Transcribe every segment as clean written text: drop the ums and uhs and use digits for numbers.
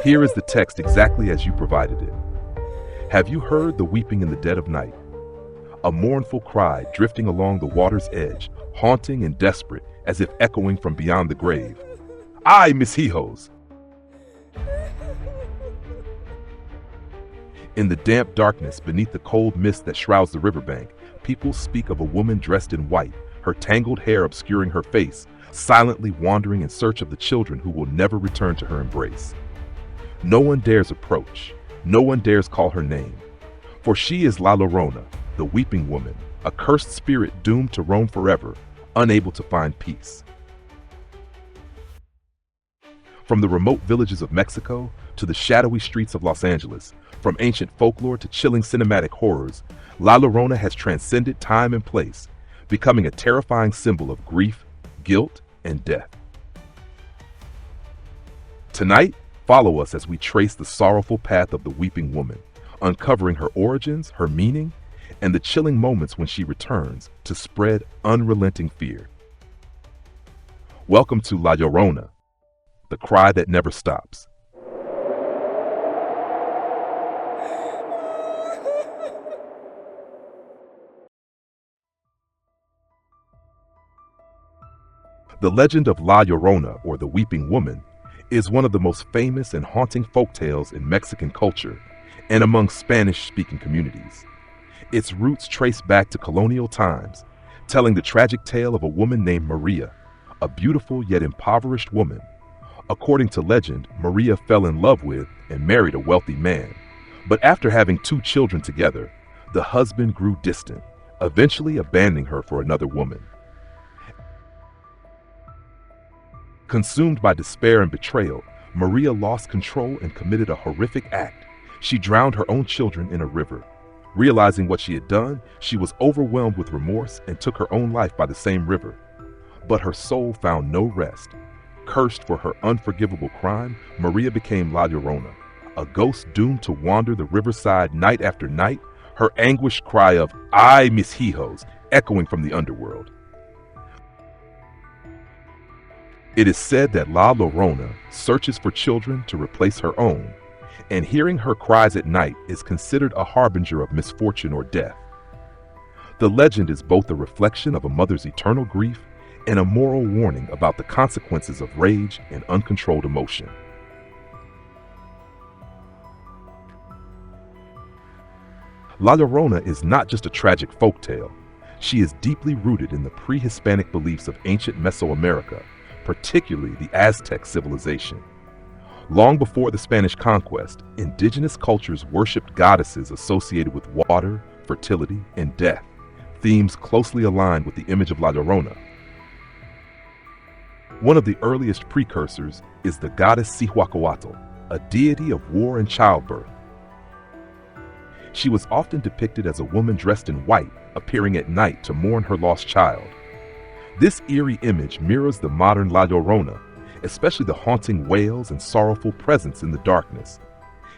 Here is the text exactly as you provided it. Have you heard the weeping in the dead of night? A mournful cry drifting along the water's edge, haunting and desperate, as if echoing from beyond the grave. Ay, mis hijos! In the damp darkness beneath the cold mist that shrouds the riverbank, people speak of a woman dressed in white, her tangled hair obscuring her face, silently wandering in search of the children who will never return to her embrace. No one dares approach. No one dares call her name. For she is La Llorona, the weeping woman, a cursed spirit doomed to roam forever, unable to find peace. From the remote villages of Mexico to the shadowy streets of Los Angeles, from ancient folklore to chilling cinematic horrors, La Llorona has transcended time and place, becoming a terrifying symbol of grief, guilt, and death. Tonight, follow us as we trace the sorrowful path of the weeping woman, uncovering her origins, her meaning, and the chilling moments when she returns to spread unrelenting fear. Welcome to La Llorona, the cry that never stops. The legend of La Llorona, or the Weeping Woman, is one of the most famous and haunting folktales in Mexican culture and among Spanish-speaking communities. Its roots trace back to colonial times, telling the tragic tale of a woman named Maria, a beautiful yet impoverished woman. According to legend, Maria fell in love with and married a wealthy man, but after having 2 children together, the husband grew distant, eventually abandoning her for another woman. Consumed by despair and betrayal, Maria lost control and committed a horrific act. She drowned her own children in a river. Realizing what she had done, she was overwhelmed with remorse and took her own life by the same river. But her soul found no rest. Cursed for her unforgivable crime, Maria became La Llorona, a ghost doomed to wander the riverside night after night, her anguished cry of "Ay, mis hijos" echoing from the underworld. It is said that La Llorona searches for children to replace her own, and hearing her cries at night is considered a harbinger of misfortune or death. The legend is both a reflection of a mother's eternal grief and a moral warning about the consequences of rage and uncontrolled emotion. La Llorona is not just a tragic folktale. She is deeply rooted in the pre-Hispanic beliefs of ancient Mesoamerica, particularly the Aztec civilization. Long before the Spanish conquest, indigenous cultures worshipped goddesses associated with water, fertility, and death, themes closely aligned with the image of La Llorona. One of the earliest precursors is the goddess Cihuacoatl, a deity of war and childbirth. She was often depicted as a woman dressed in white, appearing at night to mourn her lost child. This eerie image mirrors the modern La Llorona, especially the haunting wails and sorrowful presence in the darkness.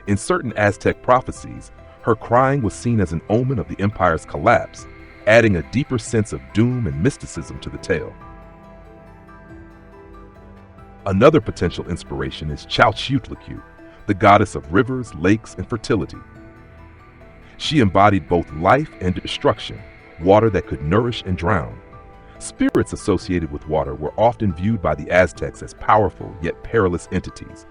In certain Aztec prophecies, her crying was seen as an omen of the empire's collapse, adding a deeper sense of doom and mysticism to the tale. Another potential inspiration is Chalchiuhtlicue, the goddess of rivers, lakes, and fertility. She embodied both life and destruction, water that could nourish and drown. Spirits associated with water were often viewed by the Aztecs as powerful yet perilous entities.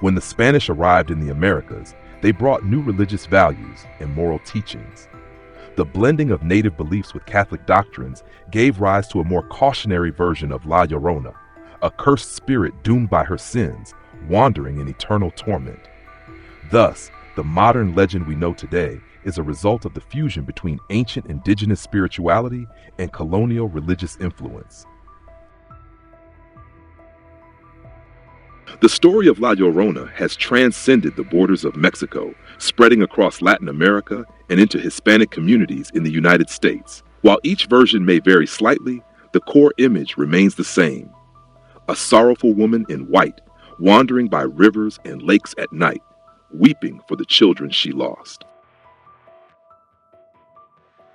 When the Spanish arrived in the Americas, they brought new religious values and moral teachings. The blending of native beliefs with Catholic doctrines gave rise to a more cautionary version of La Llorona, a cursed spirit doomed by her sins, wandering in eternal torment. Thus, the modern legend we know today is a result of the fusion between ancient indigenous spirituality and colonial religious influence. The story of La Llorona has transcended the borders of Mexico, spreading across Latin America and into Hispanic communities in the United States. While each version may vary slightly, the core image remains the same. A sorrowful woman in white, wandering by rivers and lakes at night, weeping for the children she lost.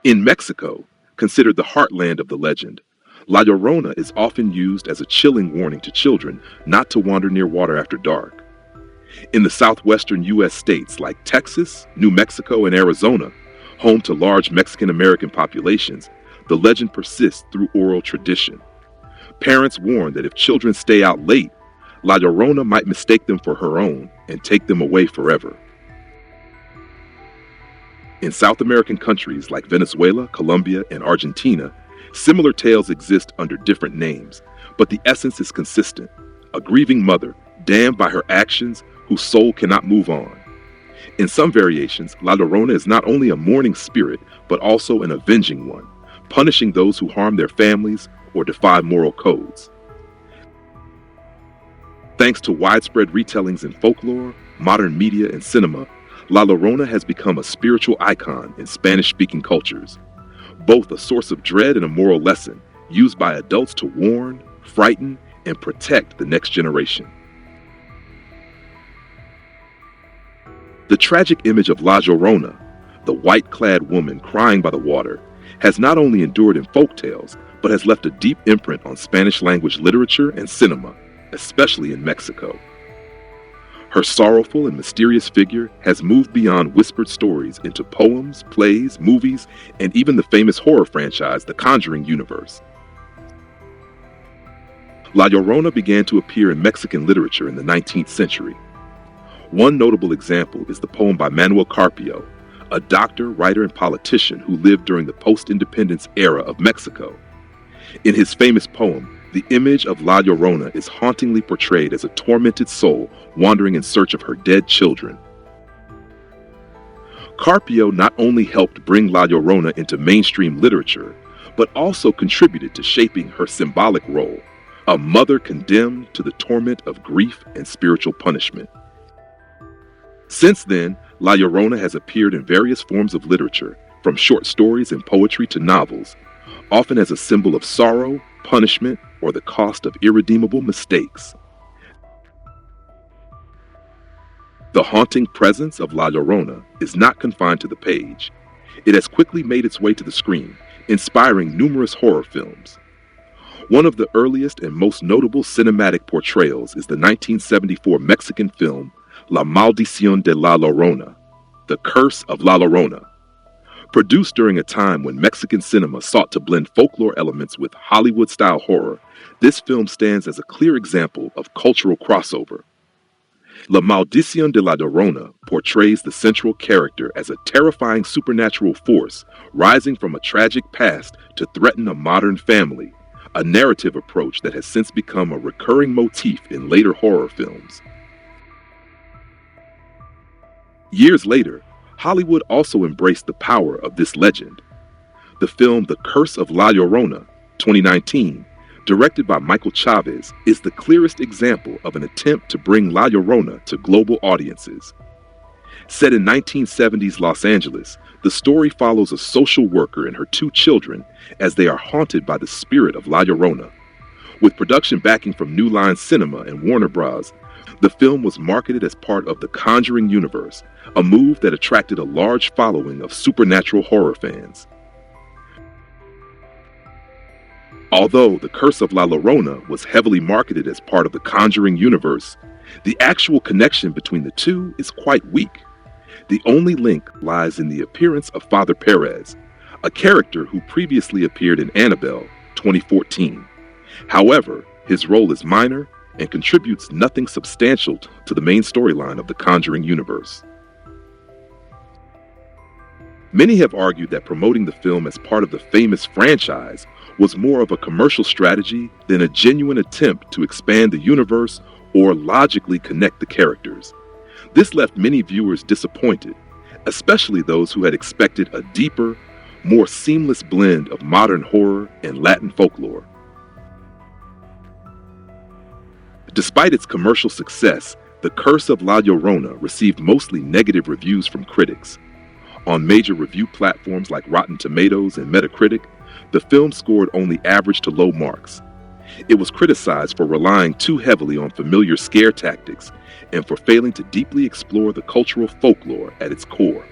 In Mexico, considered the heartland of the legend, La Llorona is often used as a chilling warning to children not to wander near water after dark. In the southwestern U.S. states like Texas, New Mexico, and Arizona, home to large Mexican-American populations, the legend persists through oral tradition. Parents warn that if children stay out late, La Llorona might mistake them for her own and take them away forever. In South American countries like Venezuela, Colombia, and Argentina, similar tales exist under different names, but the essence is consistent: a grieving mother, damned by her actions, whose soul cannot move on. In some variations, La Llorona is not only a mourning spirit, but also an avenging one, punishing those who harm their families or defy moral codes. Thanks to widespread retellings in folklore, modern media, and cinema, La Llorona has become a spiritual icon in Spanish-speaking cultures, both a source of dread and a moral lesson used by adults to warn, frighten, and protect the next generation. The tragic image of La Llorona, the white-clad woman crying by the water, has not only endured in folktales, but has left a deep imprint on Spanish-language literature and cinema, especially in Mexico. Her sorrowful and mysterious figure has moved beyond whispered stories into poems, plays, movies, and even the famous horror franchise, The Conjuring universe. La Llorona began to appear in Mexican literature in the 19th century. One notable example is the poem by Manuel Carpio, a doctor, writer, and politician who lived during the post-independence era of Mexico. In his famous poem, the image of La Llorona is hauntingly portrayed as a tormented soul wandering in search of her dead children. Carpio not only helped bring La Llorona into mainstream literature, but also contributed to shaping her symbolic role, a mother condemned to the torment of grief and spiritual punishment. Since then, La Llorona has appeared in various forms of literature, from short stories and poetry to novels, often as a symbol of sorrow, punishment, or the cost of irredeemable mistakes. The haunting presence of La Llorona is not confined to the page. It has quickly made its way to the screen, inspiring numerous horror films. One of the earliest and most notable cinematic portrayals is the 1974 Mexican film La Maldición de la Llorona, The Curse of La Llorona. Produced during a time when Mexican cinema sought to blend folklore elements with Hollywood-style horror, this film stands as a clear example of cultural crossover. La Maldición de la Llorona portrays the central character as a terrifying supernatural force rising from a tragic past to threaten a modern family, a narrative approach that has since become a recurring motif in later horror films. Years later, Hollywood also embraced the power of this legend. The film The Curse of La Llorona, 2019, directed by Michael Chavez, is the clearest example of an attempt to bring La Llorona to global audiences. Set in 1970s Los Angeles, the story follows a social worker and her two children as they are haunted by the spirit of La Llorona. With production backing from New Line Cinema and Warner Bros., the film was marketed as part of the Conjuring universe, a move that attracted a large following of supernatural horror fans. Although The Curse of La Llorona was heavily marketed as part of the Conjuring universe, the actual connection between the two is quite weak. The only link lies in the appearance of Father Perez, a character who previously appeared in Annabelle, 2014. However, his role is minor and contributes nothing substantial to the main storyline of the Conjuring universe. Many have argued that promoting the film as part of the famous franchise was more of a commercial strategy than a genuine attempt to expand the universe or logically connect the characters. This left many viewers disappointed, especially those who had expected a deeper, more seamless blend of modern horror and Latin folklore. Despite its commercial success, The Curse of La Llorona received mostly negative reviews from critics. On major review platforms like Rotten Tomatoes and Metacritic, the film scored only average to low marks. It was criticized for relying too heavily on familiar scare tactics and for failing to deeply explore the cultural folklore at its core.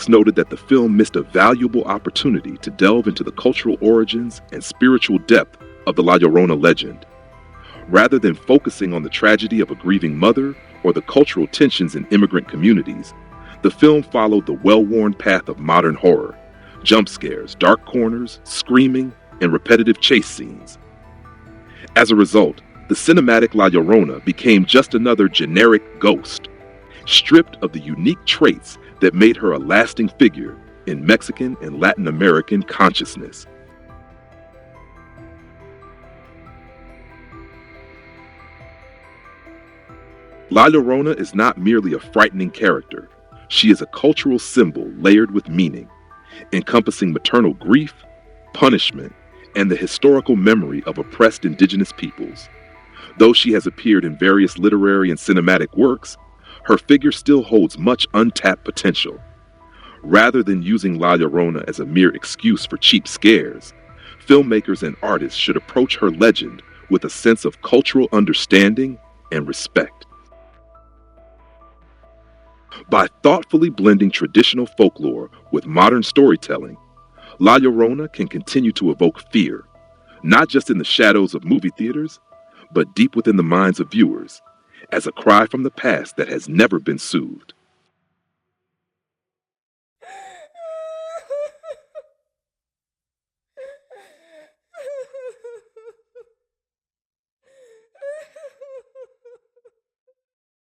noted that the film missed a valuable opportunity to delve into the cultural origins and spiritual depth of the La Llorona legend. Rather than focusing on the tragedy of a grieving mother or the cultural tensions in immigrant communities, the film followed the well-worn path of modern horror: jump scares, dark corners, screaming, and repetitive chase scenes. As a result, the cinematic La Llorona became just another generic ghost, stripped of the unique traits that made her a lasting figure in Mexican and Latin American consciousness. La Llorona is not merely a frightening character. She is a cultural symbol layered with meaning, encompassing maternal grief, punishment, and the historical memory of oppressed indigenous peoples. Though she has appeared in various literary and cinematic works, her figure still holds much untapped potential. Rather than using La Llorona as a mere excuse for cheap scares, filmmakers and artists should approach her legend with a sense of cultural understanding and respect. By thoughtfully blending traditional folklore with modern storytelling, La Llorona can continue to evoke fear, not just in the shadows of movie theaters, but deep within the minds of viewers, as a cry from the past that has never been soothed.